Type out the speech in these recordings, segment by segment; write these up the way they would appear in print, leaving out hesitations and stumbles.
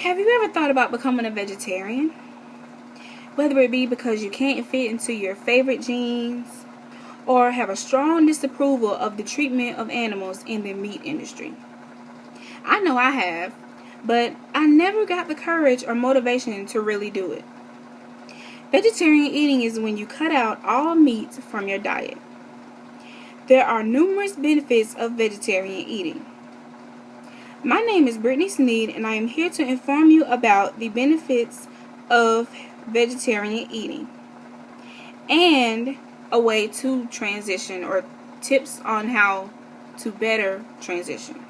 Have you ever thought about becoming a vegetarian? Whether it be because you can't fit into your favorite genes or have a strong disapproval of the treatment of animals in the meat industry. I know I have, but I never got the courage or motivation to really do it. Vegetarian eating is when you cut out all meat from your diet. There are numerous benefits of vegetarian eating. My name is Brittany Sneed, and I am here to inform you about the benefits of vegetarian eating and a way to transition, or tips on how to better transition.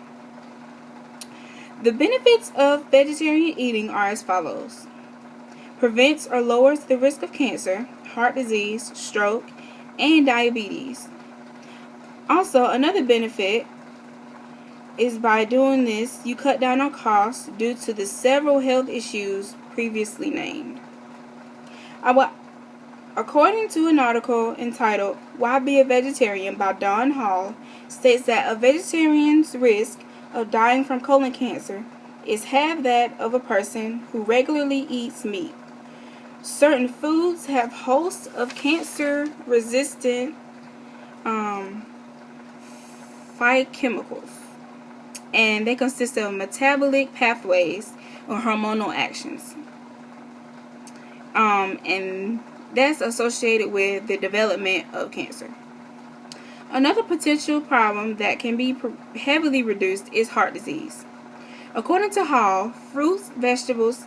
The benefits of vegetarian eating are as follows. Prevents or lowers the risk of cancer, heart disease, stroke, and diabetes. Also, another benefit is by doing this, you cut down on costs due to the several health issues previously named. According to an article entitled Why Be a Vegetarian by Don Hall, states that a vegetarian's risk of dying from colon cancer is half that of a person who regularly eats meat. Certain foods have hosts of cancer-resistant phytochemicals, and they consist of metabolic pathways or hormonal actions. And that's associated with the development of cancer. Another potential problem that can be heavily reduced is heart disease. According to Hall, fruits, vegetables,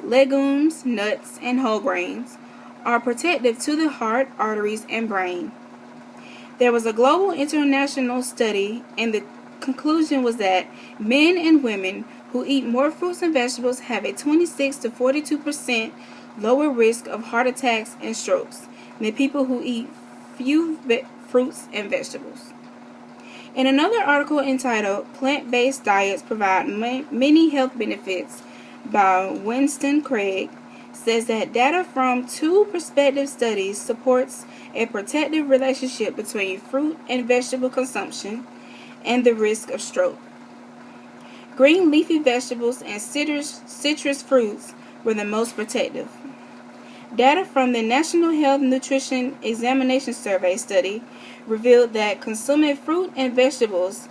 legumes, nuts, and whole grains are protective to the heart, arteries, and brain. There was a global international study, and the conclusion was that men and women who eat more fruits and vegetables have a 26 to 42% lower risk of heart attacks and strokes than people who eat few fruits and vegetables. In another article entitled Plant-Based Diets Provide Many Health Benefits by Winston Craig, says that data from 2 prospective studies supports a protective relationship between fruit and vegetable consumption and the risk of stroke. Green leafy vegetables and citrus fruits were the most protective. Data from the National Health Nutrition Examination Survey study revealed that consuming fruit and vegetables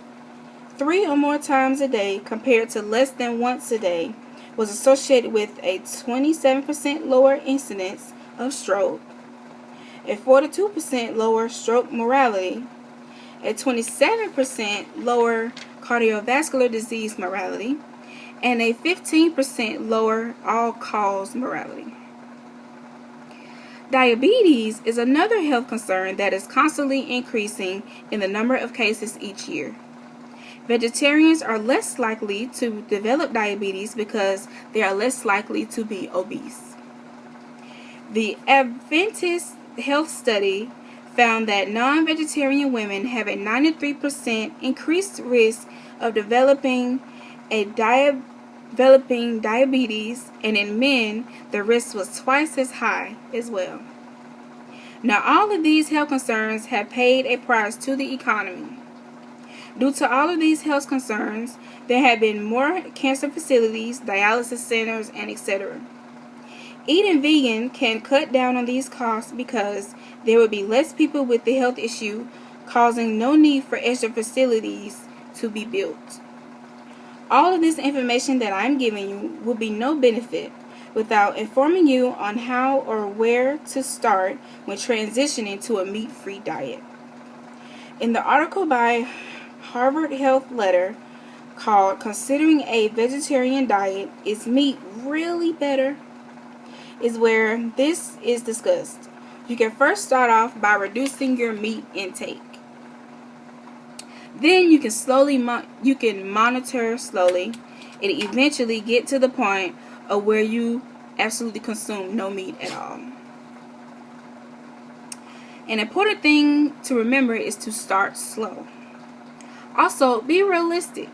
3 or more times a day compared to less than once a day was associated with a 27% lower incidence of stroke, a 42% lower stroke mortality, a 27% lower cardiovascular disease mortality, and a 15% lower all-cause mortality. Diabetes is another health concern that is constantly increasing in the number of cases each year. Vegetarians are less likely to develop diabetes because they are less likely to be obese. The Adventist Health Study found that non-vegetarian women have a 93% increased risk of developing diabetes, and in men, the risk was twice as high as well. Now, all of these health concerns have paid a price to the economy. Due to all of these health concerns, there have been more cancer facilities, dialysis centers, and etc. Eating vegan can cut down on these costs because there will be less people with the health issue, causing no need for extra facilities to be built. All of this information that I'm giving you will be no benefit without informing you on how or where to start when transitioning to a meat-free diet. In the article by Harvard Health Letter called Considering a Vegetarian Diet, Is Meat Really Better?, is where this is discussed. You can first start off by reducing your meat intake. Then you can monitor slowly and eventually get to the point of where you absolutely consume no meat at all. An important thing to remember is to start slow. Also, be realistic.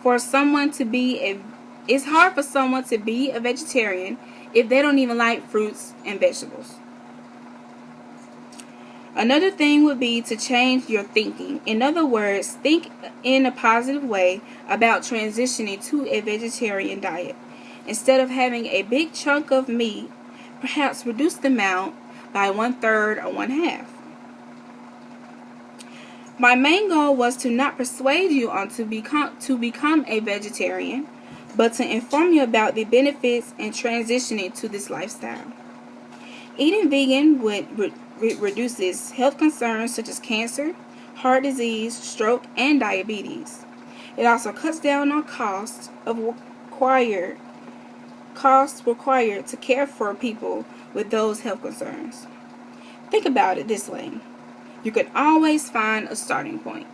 It's hard for someone to be a vegetarian if they don't even like fruits and vegetables. Another thing would be to change your thinking. In other words, think in a positive way about transitioning to a vegetarian diet. Instead of having a big chunk of meat, perhaps reduce the amount by 1/3 or 1/2. My main goal was to not persuade you on to become a vegetarian, but to inform you about the benefits in transitioning to this lifestyle. Eating vegan reduces health concerns such as cancer, heart disease, stroke, and diabetes. It also cuts down on costs required to care for people with those health concerns. Think about it this way. You can always find a starting point.